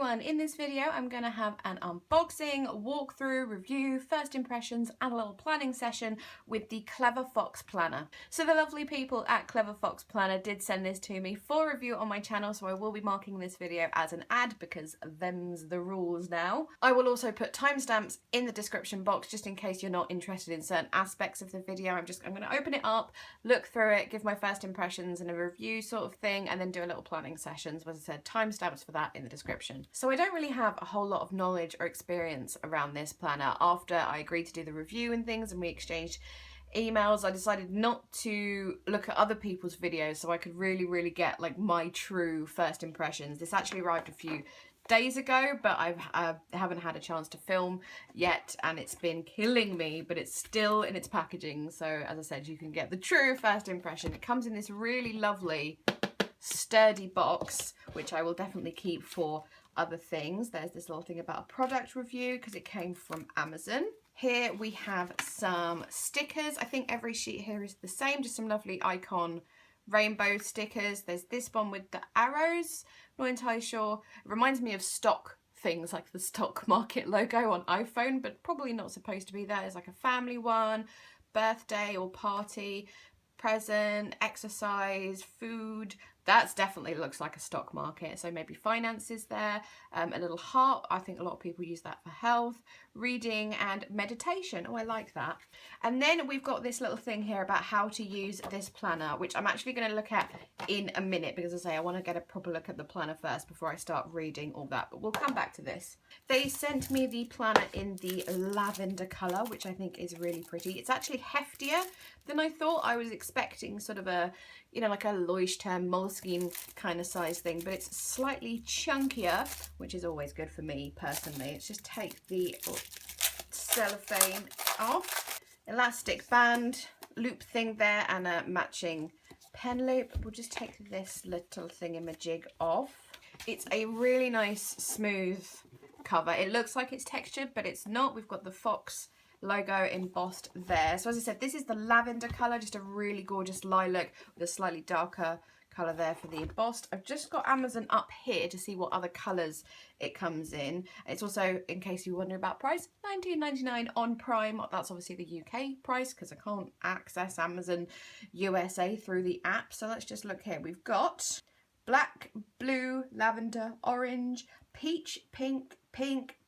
everyone, in this video I'm going to have an unboxing, walkthrough, review, first impressions and a little planning session with the Clever Fox planner. So the lovely people at Clever Fox Planner did send this to me for review on my channel, so I will be marking this video as an ad because them's the rules now. I will also put timestamps in the description box just in case you're not interested in certain aspects of the video. I'm going to open it up, look through it, give my first impressions and a review sort of thing, and then do a little planning session. So as I said, timestamps for that in the description. So I don't really have a whole lot of knowledge or experience around this planner. After I agreed to do the review and things and we exchanged emails, I decided not to look at other people's videos so I could really get like my true first impressions. This actually arrived a few days ago, but I haven't had a chance to film yet and it's been killing me, but it's still in its packaging. So as I said, you can get the true first impression. It comes in this really lovely sturdy box, which I will definitely keep for other things. There's this little thing about a product review because it came from Amazon. Here we have some stickers. I think every sheet here is the same, just some lovely icon rainbow stickers. There's this one with the arrows, not entirely sure. It reminds me of stock things like the stock market logo on iPhone, but probably not supposed to be there. There's like a family one, birthday or party, present, exercise, food. That's definitely looks like a stock market, so maybe finances there. A little heart, I think a lot of people use that for health, reading and meditation. Oh, I like that. And then we've got this little thing here about how to use this planner, which I'm actually going to look at in a minute because, as I say, I want to get a proper look at the planner first before I start reading all that, but we'll come back to this. They sent me the planner in the lavender colour, which I think is really pretty. It's actually heftier than I thought. I was expecting sort of a, you know, like a Leuchtturm Moleskine kind of size thing, but it's slightly chunkier, which is always good for me personally. Let's just take the cellophane off. Elastic band, loop thing there, and a matching pen loop. We'll just take this little thingamajig off. It's a really nice, smooth cover. It looks like it's textured, but it's not. We've got the Fox logo embossed there. So as I said, this is the lavender colour, just a really gorgeous lilac with a slightly darker colour there for the embossed. I've just got Amazon up here to see what other colours it comes in. It's also, in case you wonder about price, $19.99 on Prime. That's obviously the UK price because I can't access Amazon USA through the app. So let's just look here. We've got black, blue, lavender, orange, peach, pink,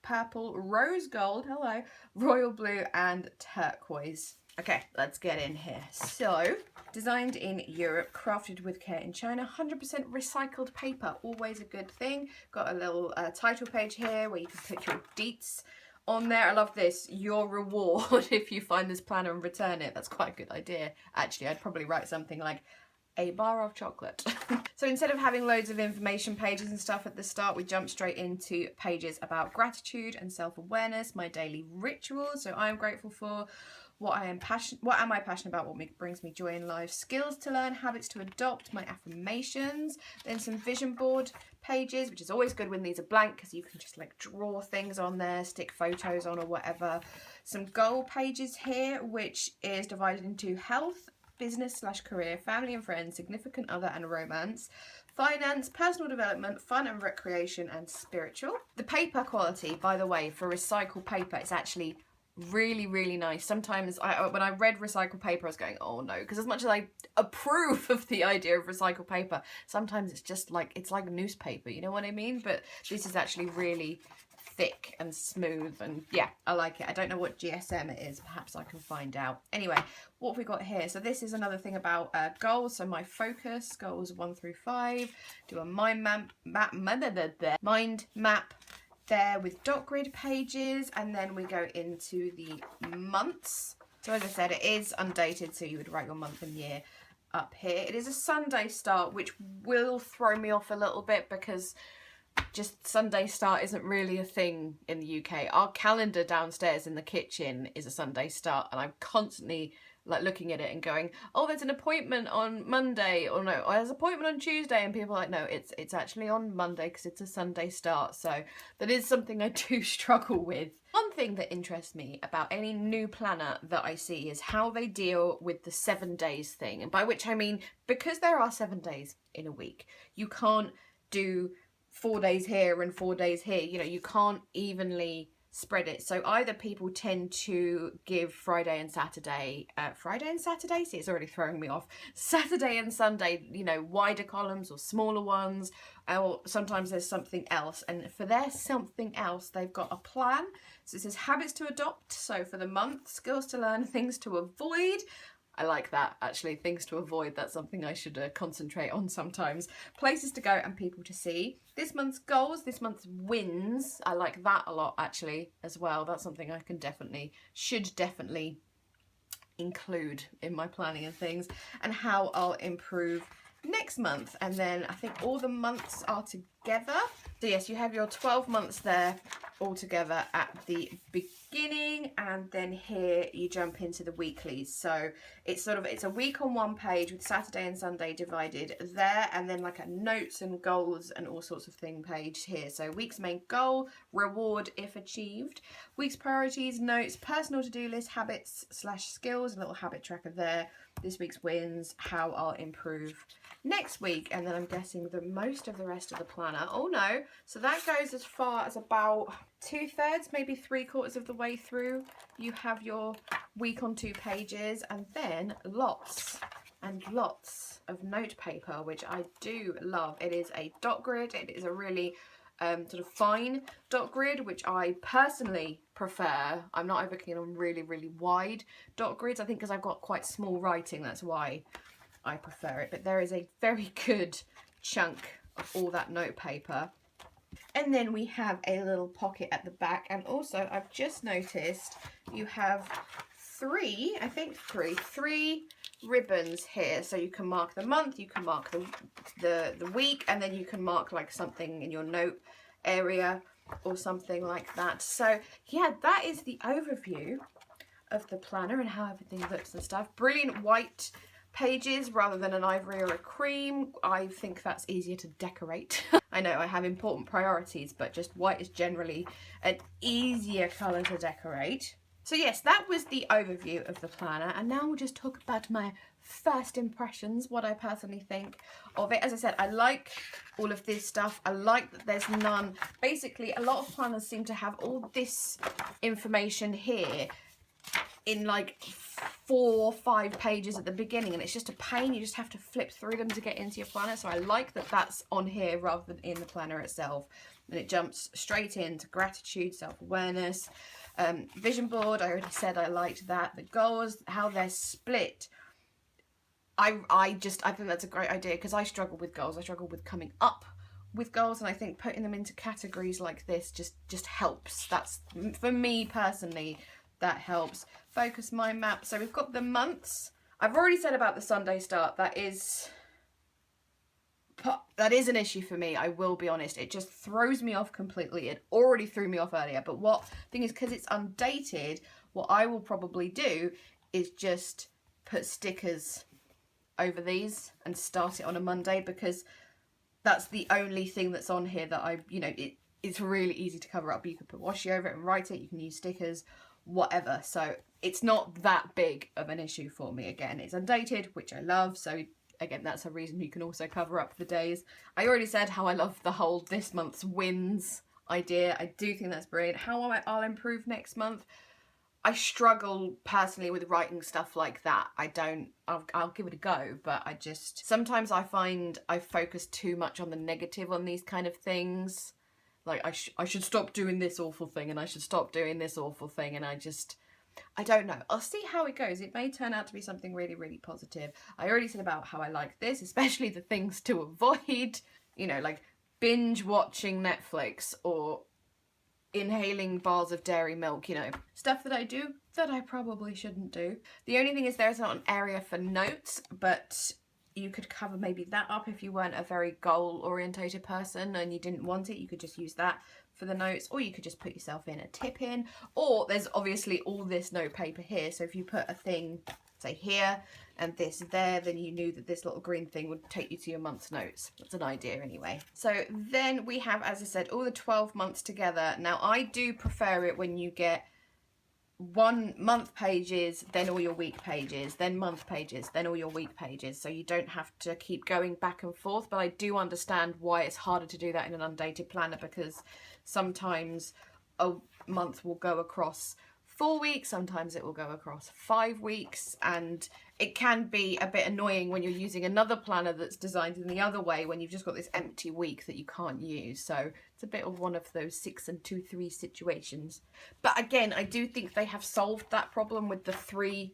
purple, rose gold, hello, royal blue and turquoise. Okay, let's get in here. So, designed in Europe, crafted with care in China, 100% recycled paper, always a good thing. Got a little title page here where you can put your deets on there. I love this, your reward if you find this planner and return it. That's quite a good idea. Actually, I'd probably write something like a bar of chocolate. So instead of having loads of information pages and stuff at the start, we jump straight into pages about gratitude and self-awareness, my daily rituals, so I'm grateful for, what am I passionate about, what brings me joy in life, skills to learn, habits to adopt, my affirmations, then some vision board pages, which is always good when these are blank because you can just like draw things on there, stick photos on or whatever. Some goal pages here, which is divided into health, business/career, family and friends, significant other and romance, finance, personal development, fun and recreation, and spiritual. The paper quality, by the way, for recycled paper is actually really nice. Sometimes when I read recycled paper, I was going, oh no, because as much as I approve of the idea of recycled paper, sometimes it's just like, it's like newspaper, you know what I mean? But this is actually really thick and smooth, and yeah, I like it. I don't know what GSM it is, perhaps I can find out. Anyway, what have we got here? So this is another thing about goals. So my focus, goals 1 through 5, do a mind map there with dot grid pages, and then we go into the months. So as I said, it is undated, so you would write your month and year up here. It is a Sunday start, which will throw me off a little bit because just Sunday start isn't really a thing in the UK. Our calendar downstairs in the kitchen is a Sunday start, and I'm constantly like looking at it and going, oh, there's an appointment on Monday, or no, there's an appointment on Tuesday, and people are like, no, it's actually on Monday because it's a Sunday start. So that is something I do struggle with. One thing that interests me about any new planner that I see is how they deal with the 7 days thing, and by which I mean, because there are 7 days in a week, you can't do 4 days here and 4 days here. You know, you can't evenly spread it. So either people tend to give Friday and Saturday, see, it's already throwing me off. Saturday and Sunday, you know, wider columns or smaller ones, or sometimes there's something else. And for their something else, they've got a plan. So it says habits to adopt. So for the month, skills to learn, things to avoid. I like that, actually, things to avoid. That's something I should concentrate on sometimes. Places to go and people to see. This month's goals, this month's wins. I like that a lot, actually, as well. That's something I should definitely include in my planning and things. And how I'll improve next month. And then I think all the months are together. So yes, you have your 12 months there all together at the beginning, and then here you jump into the weeklies. So it's a week on one page with Saturday and Sunday divided there, and then like a notes and goals and all sorts of thing page here. So week's main goal, reward if achieved, week's priorities, notes, personal to-do list, habits / skills, a little habit tracker there, this week's wins, how I'll improve next week, and then I'm guessing the most of the rest of the planner. Oh no, so that goes as far as about 2/3, maybe 3/4 of the way through. You have your week on 2 pages, and then lots and lots of note paper, which I do love. It is a dot grid. It is a really sort of fine dot grid, which I personally prefer. I'm not over keen on really, really wide dot grids. I think because I've got quite small writing, that's why I prefer it. But there is a very good chunk of all that note paper. And then we have a little pocket at the back, and also I've just noticed you have three ribbons here, so you can mark the month, you can mark the week, and then you can mark like something in your note area or something like that. So yeah, that is the overview of the planner and how everything looks and stuff. Brilliant white pages rather than an ivory or a cream. I think that's easier to decorate. I know I have important priorities, but just white is generally an easier colour to decorate. So yes, that was the overview of the planner, and now we'll just talk about my first impressions, what I personally think of it. As I said, I like all of this stuff. I like that there's none. Basically, a lot of planners seem to have all this information here in like 4 or 5 pages at the beginning, and it's just a pain. You just have to flip through them to get into your planner. So I like that that's on here rather than in the planner itself, and it jumps straight into gratitude, self-awareness, vision board. I already said I liked that. The goals, how they're split, I think that's a great idea, because I struggle with goals. I struggle with coming up with goals, and I think putting them into categories like this just helps. That's, for me personally, that helps. Focus mind map. So we've got the months. I've already said about the Sunday start. That is an issue for me, I will be honest. It just throws me off completely. It already threw me off earlier. But what thing is, because it's undated, what I will probably do is just put stickers over these and start it on a Monday, because that's the only thing that's on here that it's really easy to cover up. You can put washi over it and write it. You can use stickers, whatever. So it's not that big of an issue for me. Again, it's undated, which I love. So again, that's a reason you can also cover up the days. I already said how I love the whole this month's wins idea. I do think that's brilliant. How I'll improve next month. I struggle personally with writing stuff like that. I'll give it a go, but sometimes I find I focus too much on the negative on these kind of things. Like I should stop doing this awful thing, and I should stop doing this awful thing, and I don't know. I'll see how it goes. It may turn out to be something really, really positive. I already said about how I like this, especially the things to avoid, like binge watching Netflix or inhaling bars of dairy milk, stuff that I do that I probably shouldn't do. The only thing is there's not an area for notes, but you could cover maybe that up if you weren't a very goal orientated person and you didn't want it. You could just use that for the notes, or you could just put yourself in a tip in, or there's obviously all this note paper here. So if you put a thing, say here, and this there, then you knew that this little green thing would take you to your month's notes. That's an idea anyway. So then we have, as I said, all the 12 months together. Now I do prefer it when you get 1 month pages, then all your week pages, then month pages, then all your week pages. So you don't have to keep going back and forth. But I do understand why it's harder to do that in an undated planner, because sometimes a month will go across 4 weeks, sometimes it will go across 5 weeks, and it can be a bit annoying when you're using another planner that's designed in the other way, when you've just got this empty week that you can't use. So it's a bit of one of those 6 and 2, 3 situations. But again, I do think they have solved that problem with the 3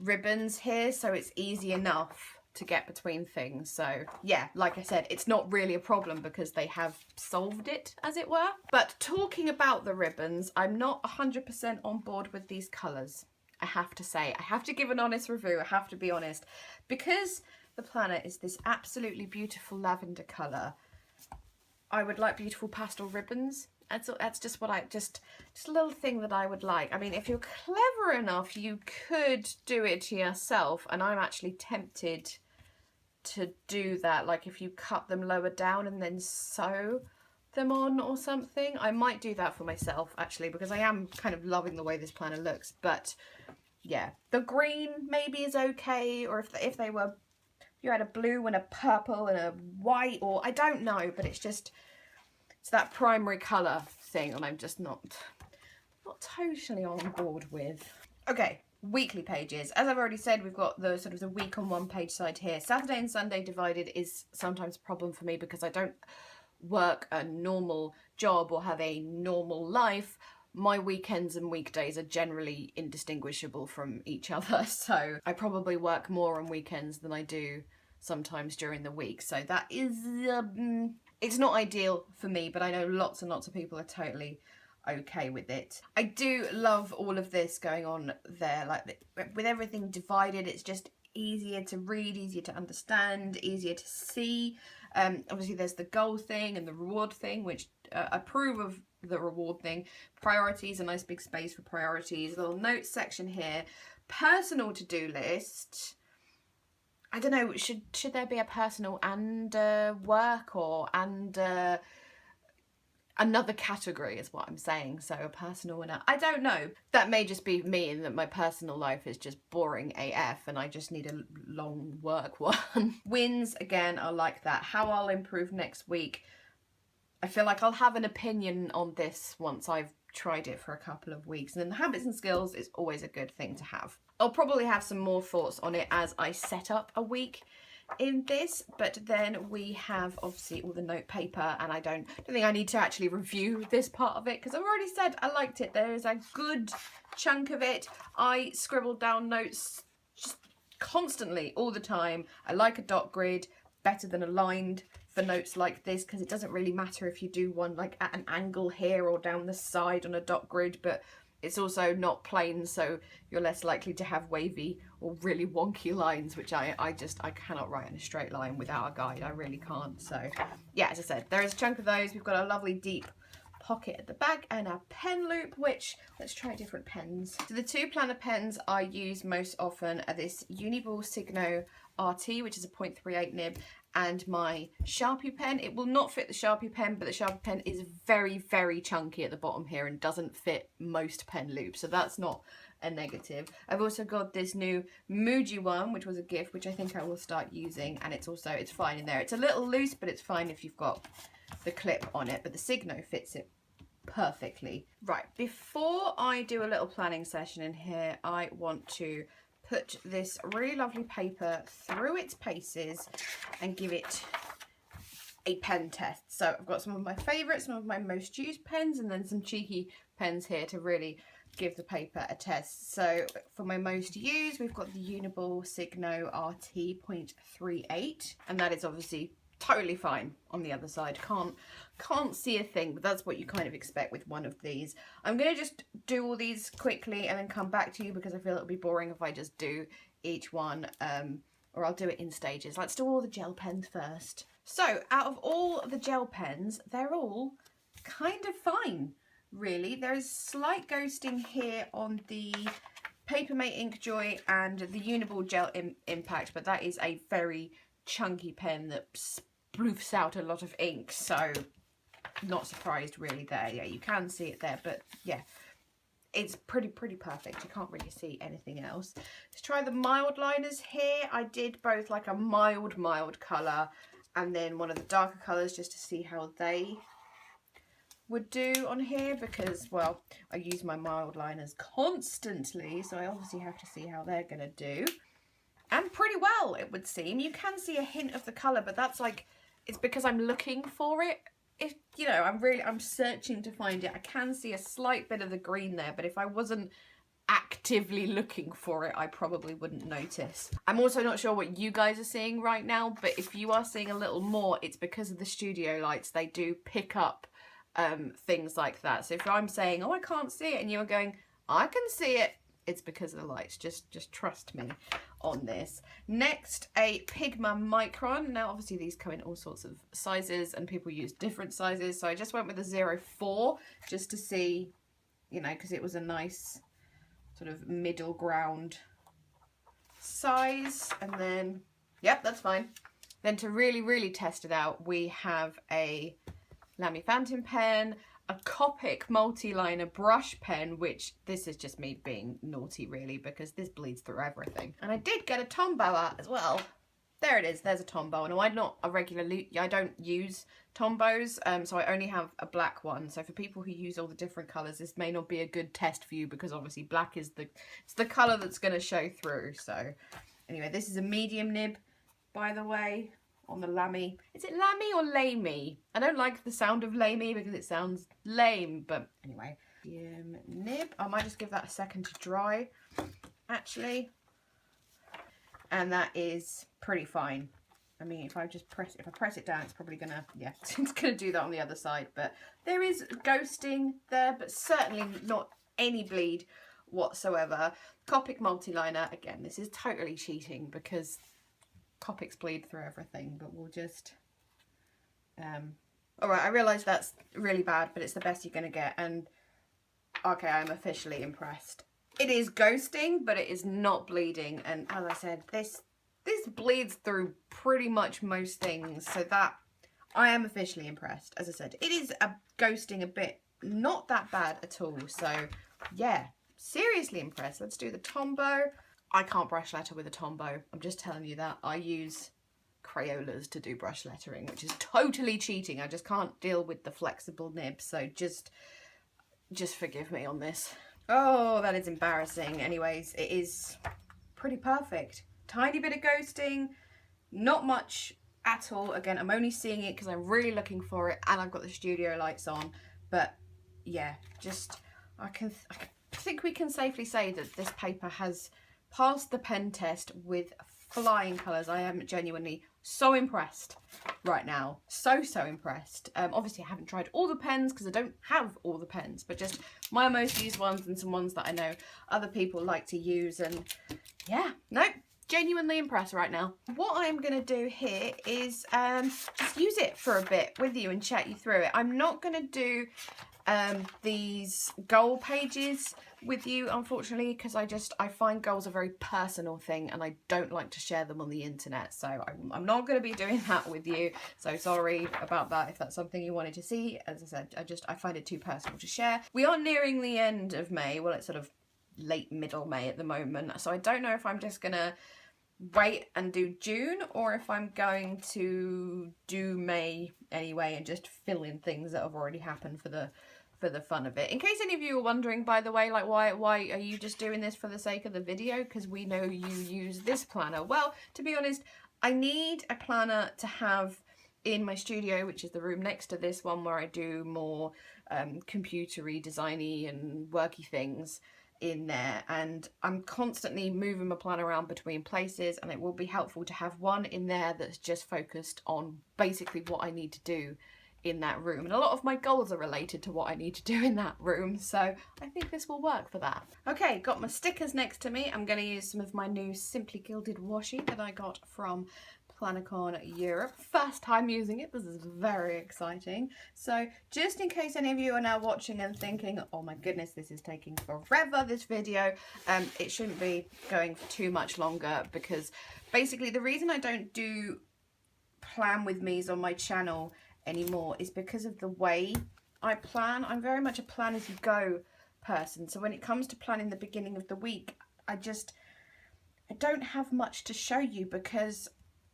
ribbons here, so it's easy enough to get between things. So yeah, like I said, it's not really a problem because they have solved it, as it were. But talking about the ribbons, I'm not 100% on board with these colours. I have to say, I have to give an honest review, I have to be honest. Because the planner is this absolutely beautiful lavender colour, I would like beautiful pastel ribbons. That's just what just a little thing that I would like. I mean, if you're clever enough, you could do it yourself, and I'm actually tempted to do that. Like if you cut them lower down and then sew them on or something. I might do that for myself actually, because I am kind of loving the way this planner looks. But yeah, the green maybe is okay, or if they were, if you had a blue and a purple and a white, or I don't know, but it's that primary colour thing, and I'm just not totally on board with. Okay, weekly pages. As I've already said, we've got the sort of the week on 1 page side here. Saturday and Sunday divided is sometimes a problem for me because I don't work a normal job or have a normal life. My weekends and weekdays are generally indistinguishable from each other, so I probably work more on weekends than I do sometimes during the week. So that is it's not ideal for me, but I know lots and lots of people are totally okay with it. I do love all of this going on there, like with everything divided, it's just easier to read, easier to understand, easier to see. Obviously there's the goal thing and the reward thing, which I approve of the reward thing. Priorities, a nice big space for priorities, a little notes section here. Personal to-do list. I don't know, should there be a personal and work, or and another category is what I'm saying. So a personal and I don't know. That may just be me, in that my personal life is just boring AF and I just need a long work one. Wins, again, I like that. How I'll improve next week. I feel like I'll have an opinion on this once I've tried it for a couple of weeks. And then the habits and skills is always a good thing to have. I'll probably have some more thoughts on it as I set up a week in this, but then we have obviously all the note paper, and I don't think I need to actually review this part of it because I've already said I liked it. There is a good chunk of it. I scribbled down notes just constantly all the time. I like a dot grid better than aligned for notes like this, because it doesn't really matter if you do one like at an angle here or down the side on a dot grid, but it's also not plain, so you're less likely to have wavy or really wonky lines, which I cannot write in a straight line without a guide. I really can't. So yeah, as I said, there is a chunk of those. We've got a lovely deep pocket at the back and a pen loop, which, let's try different pens. So the 2 planner pens I use most often are this Uniball Signo RT, which is a 0.38 nib, and my Sharpie pen. It will not fit the Sharpie pen, but the Sharpie pen is very, very chunky at the bottom here and doesn't fit most pen loops, so that's not a negative. I've also got this new Muji one, which was a gift, which I think I will start using, and it's fine in there. It's a little loose, but it's fine if you've got the clip on it, but the Signo fits it perfectly. Right, before I do a little planning session in here, I want to put this really lovely paper through its paces and give it a pen test. So I've got some of my favourites, some of my most used pens, and then some cheeky pens here to really give the paper a test. So for my most used, we've got the Uniball Signo RT 0.38, and that is obviously totally fine on the other side. Can't see a thing, but that's what you kind of expect with one of these. I'm going to just do all these quickly and then come back to you, because I feel it'll be boring if I just do each one, or I'll do it in stages. Let's do all the gel pens first. So out of all the gel pens, they're all kind of fine, really. There is slight ghosting here on the Papermate Inkjoy and the Uniball Gel Impact, but that is a very chunky pen that sploofs out a lot of ink, so not surprised really there. Yeah, you can see it there, but yeah, it's pretty perfect. You can't really see anything else. Let's try the mild liners here. I did both like a mild colour and then one of the darker colours just to see how they would do on here, because, well, I use my mild liners constantly, so I obviously have to see how they're going to do. And pretty well, it would seem. You can see a hint of the colour, but that's like, it's because I'm looking for it. If, you know, I'm searching to find it. I can see a slight bit of the green there, but if I wasn't actively looking for it, I probably wouldn't notice. I'm also not sure what you guys are seeing right now, but if you are seeing a little more, it's because of the studio lights. They do pick up things like that. So if I'm saying, oh, I can't see it, and you're going, I can see it, it's because of the lights. Just trust me on this. Next, a Pigma Micron. Now, obviously, these come in all sorts of sizes, and people use different sizes. So I just went with a 04 just to see, you know, because it was a nice sort of middle ground size. And then, yep, that's fine. Then to really test it out, we have a Lamy fountain pen, a Copic multi-liner brush pen, which this is just me being naughty really, because this bleeds through everything. And I did get a Tombow out as well. There it is, there's a Tombow. Now I'm not a regular, I don't use Tombows, so I only have a black one. So for people who use all the different colours, this may not be a good test for you, because obviously black is it's the colour that's going to show through. So anyway, this is a medium nib, by the way, on the Lamy. Is it Lamy or Lamy? I don't like the sound of Lamy because it sounds lame, but anyway. Medium nib. I might just give that a second to dry, actually. And that is pretty fine. I mean, if I press it down, it's probably gonna, yeah, it's gonna do that on the other side. But there is ghosting there, but certainly not any bleed whatsoever. Copic multi-liner, again, this is totally cheating because Copics bleed through everything, but we'll just, all right, I realise that's really bad, but it's the best you're gonna get. And okay, I'm officially impressed. It is ghosting, but it is not bleeding. And as I said, this bleeds through pretty much most things, so that I am officially impressed. As I said, it is ghosting a bit, not that bad at all. So yeah, seriously impressed. Let's do the Tombow. I can't brush letter with a Tombow. I'm just telling you that. I use Crayolas to do brush lettering, which is totally cheating. I just can't deal with the flexible nib. So just forgive me on this. Oh, that is embarrassing. Anyways, it is pretty perfect. Tiny bit of ghosting, not much at all. Again, I'm only seeing it because I'm really looking for it, and I've got the studio lights on. But yeah, just I think we can safely say that this paper has passed the pen test with flying colours. I am genuinely so impressed right now. So impressed. Obviously I haven't tried all the pens because I don't have all the pens, but just my most used ones and some ones that I know other people like to use. And yeah, no, genuinely impressed right now. What I'm going to do here is just use it for a bit with you and chat you through it. I'm not going to do these goal pages with you, unfortunately, because I find goals a very personal thing and I don't like to share them on the internet, so I'm not going to be doing that with you. So sorry about that if that's something you wanted to see. As I said, I find it too personal to share. We are nearing the end of May. Well, it's sort of late middle May at the moment, so I don't know if I'm just gonna wait and do June or if I'm going to do May anyway and just fill in things that have already happened for the fun of it. In case any of you are wondering, by the way, like why are you just doing this for the sake of the video? Because we know you use this planner. Well, to be honest, I need a planner to have in my studio, which is the room next to this one where I do more computery, designy and worky things in there, and I'm constantly moving my plan around between places, and it will be helpful to have one in there that's just focused on basically what I need to do in that room. And a lot of my goals are related to what I need to do in that room, so I think this will work for that. Okay, got my stickers next to me. I'm going to use some of my new Simply Gilded washi that I got from Planacon Europe. First time using it. This is very exciting. So just in case any of you are now watching and thinking, oh my goodness, this is taking forever, this video, it shouldn't be going for too much longer, because basically the reason I don't do plan with me's on my channel anymore is because of the way I plan. I'm very much a plan as you go person. So when it comes to planning the beginning of the week, I don't have much to show you because,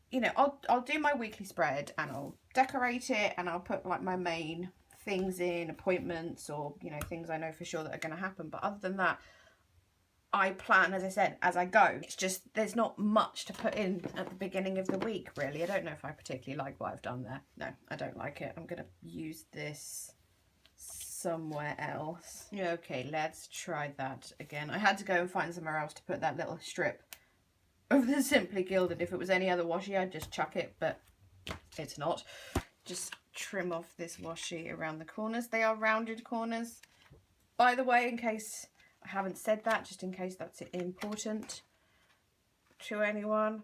you know, I'll do my weekly spread and I'll decorate it and I'll put like my main things in, appointments or, you know, things I know for sure that are going to happen. But other than that, I plan, as I said, as I go. It's just, there's not much to put in at the beginning of the week, really. I don't know if I particularly like what I've done there. No, I don't like it. I'm going to use this somewhere else. Okay, let's try that again. I had to go and find somewhere else to put that little strip of the Simply Gilded. If it was any other washi, I'd just chuck it, but it's not. Just trim off this washi around the corners. They are rounded corners, by the way, in case I haven't said that, just in case that's important to anyone.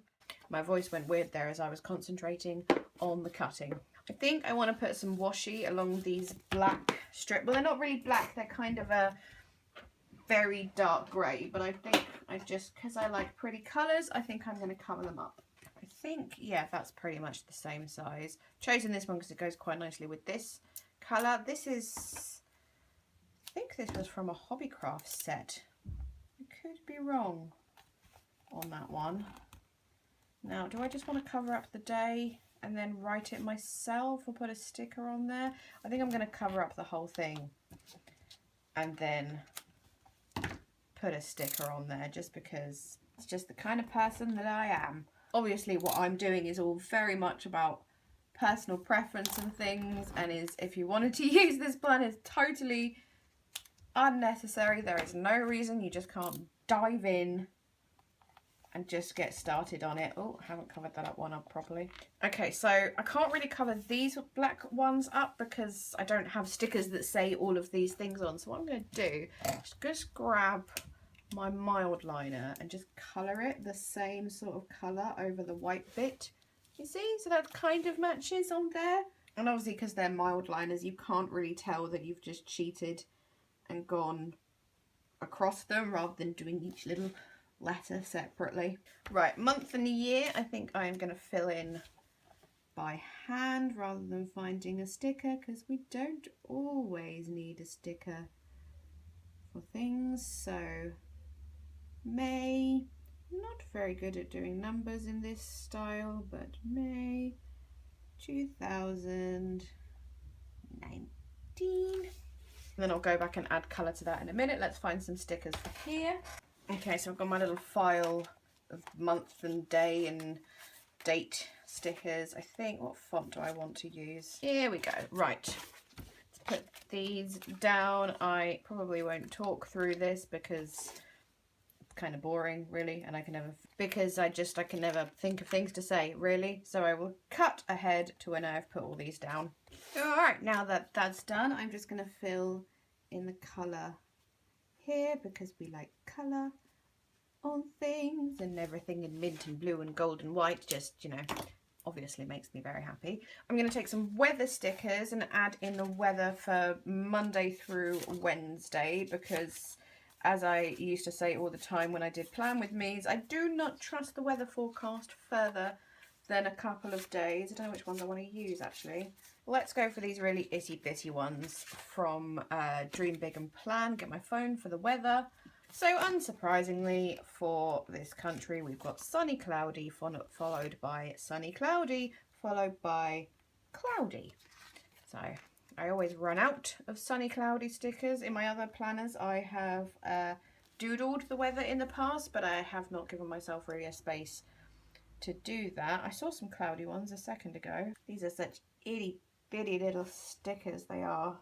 My voice went weird there as I was concentrating on the cutting. I think I want to put some washi along these black strips. Well, they're not really black, they're kind of a very dark grey, but I think because I like pretty colours, I think I'm going to colour them up. I think, yeah, that's pretty much the same size. Chosen this one because it goes quite nicely with this colour. This is, I think this was from a Hobbycraft set. I could be wrong on that one. Now, do I just want to cover up the day and then write it myself or put a sticker on there? I think I'm going to cover up the whole thing and then put a sticker on there just because it's just the kind of person that I am. Obviously what I'm doing is all very much about personal preference and things, and is, if you wanted to use this plan, it's totally unnecessary. There is no reason. You just can't dive in and just get started on it. Oh, I haven't covered that one up properly. Okay, so I can't really cover these black ones up because I don't have stickers that say all of these things on. So what I'm going to do is just grab my mild liner and just colour it the same sort of colour over the white bit. You see? So that kind of matches on there. And obviously because they're mild liners, you can't really tell that you've just cheated and gone across them rather than doing each little letter separately. Right, month and year, I think I am going to fill in by hand rather than finding a sticker, because we don't always need a sticker for things. So May, not very good at doing numbers in this style, but May 2019. And then I'll go back and add colour to that in a minute. Let's find some stickers for here. Okay, so I've got my little file of month and day and date stickers. I think, what font do I want to use? Here we go. Right, let's put these down. I probably won't talk through this because it's kind of boring, really, and I can never think of things to say, really. So I will cut ahead to when I've put all these down. All right, now that that's done, I'm just going to fill in the colour here because we like colour on things, and everything in mint and blue and gold and white just, you know, obviously makes me very happy. I'm going to take some weather stickers and add in the weather for Monday through Wednesday, because as I used to say all the time when I did plan with me's, I do not trust the weather forecast further than a couple of days. I don't know which ones I want to use actually. Let's go for these really itty bitty ones from Dream Big and Plan. Get my phone for the weather. So unsurprisingly for this country, we've got sunny cloudy followed by sunny cloudy followed by cloudy. So I always run out of sunny cloudy stickers. In my other planners I have doodled the weather in the past, but I have not given myself really a space to do that. I saw some cloudy ones a second ago. These are such itty bitty little stickers. They are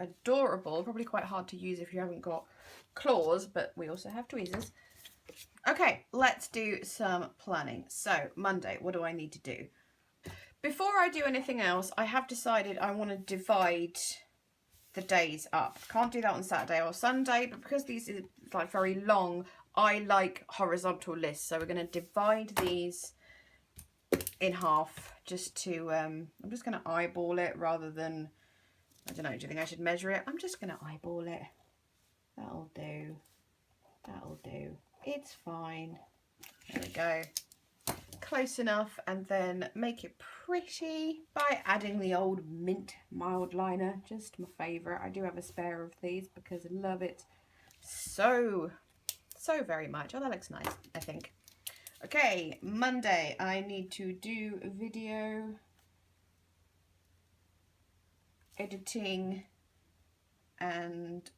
adorable, probably quite hard to use if you haven't got claws, but we also have tweezers. Okay, let's do some planning. So Monday, what do I need to do? Before I do anything else, I have decided I want to divide the days up. Can't do that on Saturday or Sunday, but because these is like very long, I like horizontal lists. So we're going to divide these in half just to, I'm just going to eyeball it rather than, I don't know, do you think I should measure it? I'm just going to eyeball it. That'll do. That'll do. It's fine. There we go. close enough and then make it pretty by adding the old mint mild liner. Just my favourite. I do have a spare of these because I love it so very much. Oh, that looks nice, I think. Okay, Monday, I need to do video editing and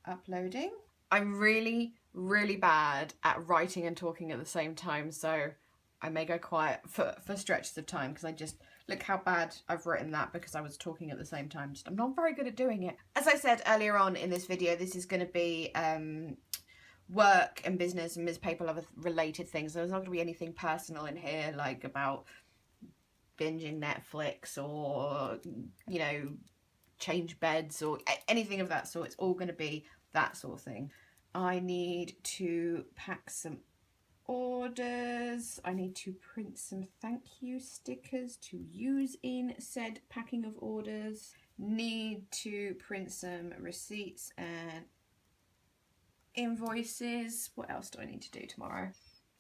uploading. I'm really bad at writing and talking at the same time, so I may go quiet for stretches of time because I just, look how bad I've written that because I was talking at the same time. I'm not very good at doing it. As I said earlier on in this video, this is going to be work and business and Ms. Paperlover related things. There's not going to be anything personal in here, like about binging Netflix or, you know, change beds or anything of that sort. It's all going to be that sort of thing. I need to pack some orders. I need to print some thank you stickers to use in said packing of orders. Need to print some receipts and invoices. What else do I need to do tomorrow?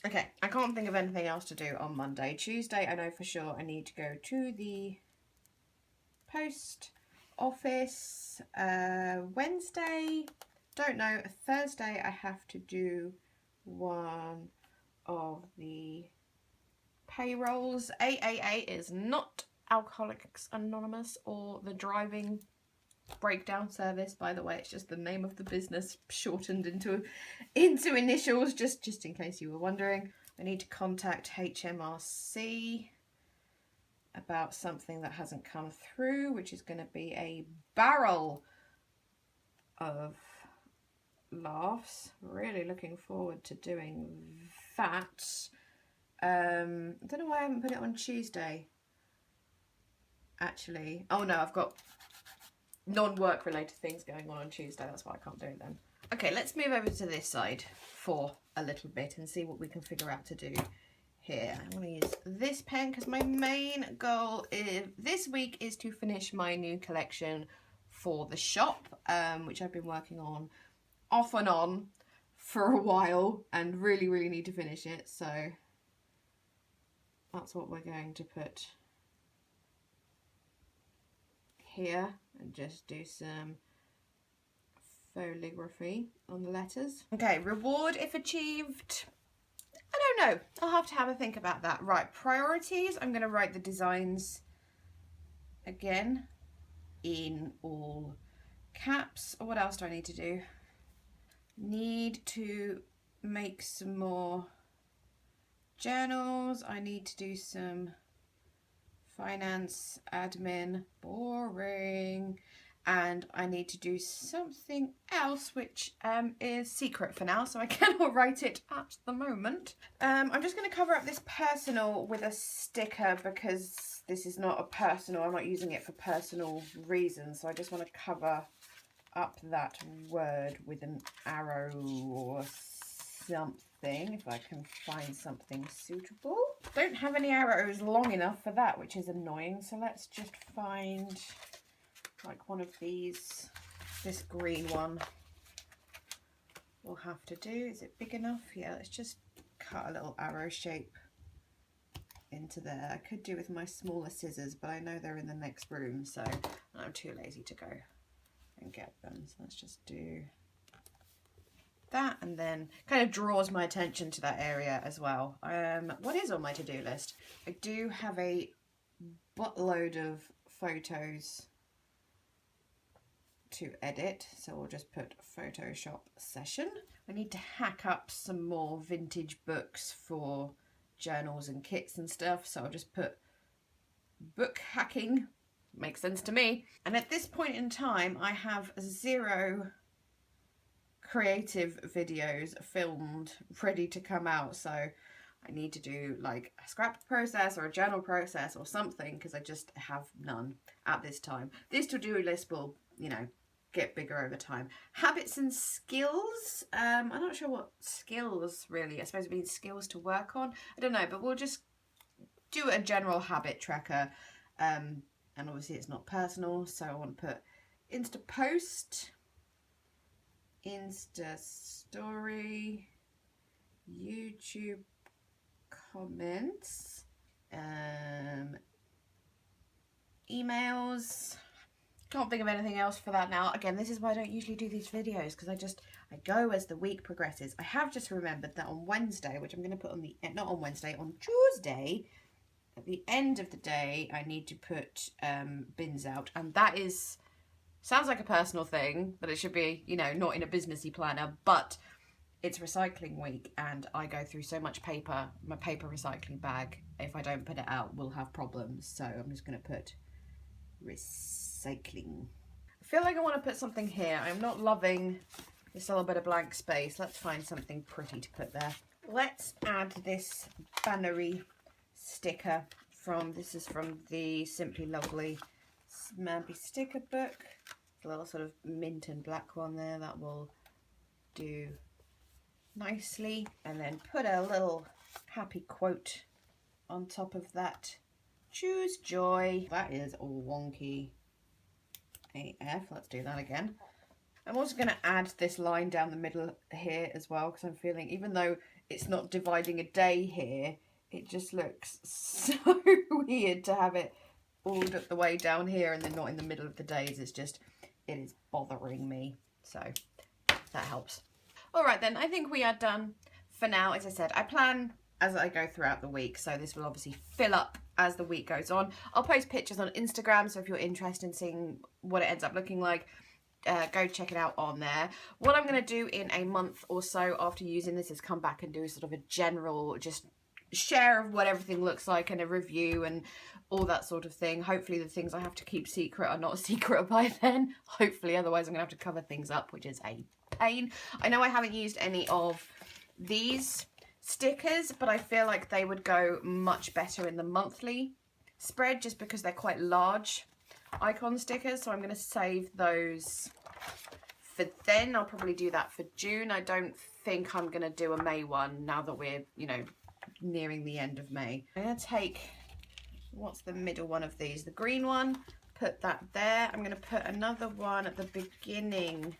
Okay, I can't think of anything else to do on Monday. Tuesday, I know for sure I need to go to the post office. Wednesday, don't know. Thursday, I have to do one of the payrolls. AAA is not Alcoholics Anonymous or the driving breakdown service, by the way. It's just the name of the business shortened into initials, just in case you were wondering. I need to contact HMRC about something that hasn't come through, which is going to be a barrel of laughs. Really looking forward to doing that. I don't know why I haven't put it on Tuesday, actually. Oh no, I've got non-work related things going on Tuesday, that's why I can't do it then. Okay, let's move over to this side for a little bit and see what we can figure out to do here. I want to use this pen because my main goal this week is to finish my new collection for the shop, which I've been working on off and on for a while and really need to finish it. So that's what we're going to put here and just do some foligraphy on the letters. Okay, reward if achieved. I don't know. I'll have to have a think about that. Right, priorities. I'm going to write the designs again in all caps. Or what else do I need to do? Need to make some more journals. I need to do some finance, admin, boring, and I need to do something else which is secret for now, so I cannot write it at the moment. I'm just going to cover up this personal with a sticker because this is not a personal, I'm not using it for personal reasons, so I just want to cover up that word with an arrow or something, if I can find something suitable. Don't have any arrows long enough for that, which is annoying, so let's just find like one of these. This green one we'll have to do. Is it big enough? Yeah, let's just cut a little arrow shape into there. I could do with my smaller scissors, but I know they're in the next room, so I'm too lazy to go and get them. So let's just do that, and then kind of draws my attention to that area as well. What is on my to-do list? I do have a buttload of photos to edit, so we'll just put Photoshop session. I need to hack up some more vintage books for journals and kits and stuff, so I'll just put book hacking. Makes sense to me. And at this point in time I have 0 creative videos filmed ready to come out, so I need to do like a scrap process or a journal process or something because I just have none at this time. This to-do list will, you know, get bigger over time. Habits and skills. I'm not sure what skills really. I suppose it means skills to work on. I don't know, but we'll just do a general habit tracker. And obviously it's not personal, so I want to put Insta post, Insta story, YouTube comments, emails. Can't think of anything else for that now. Again, this is why I don't usually do these videos, because I go as the week progresses. I have just remembered that on Wednesday, which I'm going to put on the, not on Wednesday, on Tuesday, at the end of the day, I need to put bins out. And that is, sounds like a personal thing, that it should be, you know, not in a businessy planner, but it's recycling week and I go through so much paper. My paper recycling bag, if I don't put it out, will have problems. So I'm just going to put recycling. I feel like I want to put something here. I'm not loving this little bit of blank space. Let's find something pretty to put there. Let's add this bannery sticker from, this is from the Simply Lovely Smampy sticker book. A little sort of mint and black one there, that will do nicely. And then put a little happy quote on top of that. Choose joy. That is all wonky AF. Let's do that again. I'm also going to add this line down the middle here as well, because I'm feeling, even though it's not dividing a day here, it just looks so weird to have it all the way down here and then not in the middle of the days. It's just, it is bothering me. So that helps. All right then, I think we are done for now. As I said, I plan as I go throughout the week, so this will obviously fill up as the week goes on. I'll post pictures on Instagram, so if you're interested in seeing what it ends up looking like, go check it out on there. What I'm going to do in a month or so after using this is come back and do sort of a general just share of what everything looks like and a review and all that sort of thing. Hopefully the things I have to keep secret are not secret by then. Hopefully, otherwise I'm going to have to cover things up, which is a pain. I know I haven't used any of these stickers, but I feel like they would go much better in the monthly spread just because they're quite large icon stickers, so I'm going to save those for then. I'll probably do that for June. I don't think I'm going to do a May one now that we're, you know, nearing the end of May. I'm going to take, what's the middle one of these? The green one, put that there. I'm going to put another one at the beginning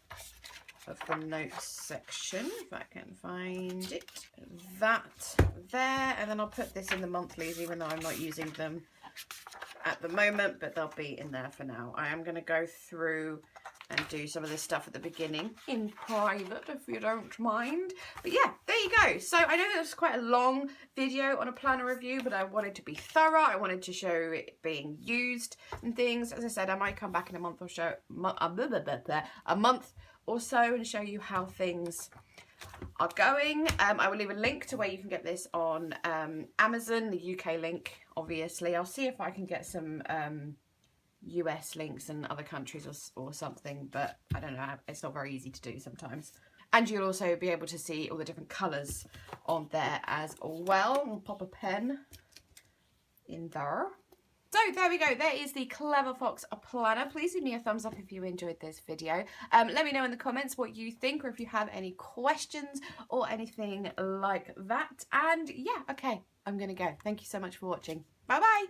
of the notes section, if I can find it. That there, and then I'll put this in the monthlies, even though I'm not using them at the moment, but they'll be in there for now. I am going to go through and do some of this stuff at the beginning in private, if you don't mind. But yeah, there you go. So I know that was quite a long video on a planner review, but I wanted to be thorough. I wanted to show it being used and things. As I said, I might come back in a month or so, a month or so, and show you how things are going. I will leave a link to where you can get this on Amazon, the UK link, obviously. I'll see if I can get some US links and other countries or something, but I don't know, it's not very easy to do sometimes. And you'll also be able to see all the different colours on there as well. I'll pop a pen in there. So there we go, there is the Clever Fox planner. Please give me a thumbs up if you enjoyed this video. Let me know in the comments what you think, or if you have any questions or anything like that. And yeah, okay, I'm gonna go. Thank you so much for watching. Bye bye.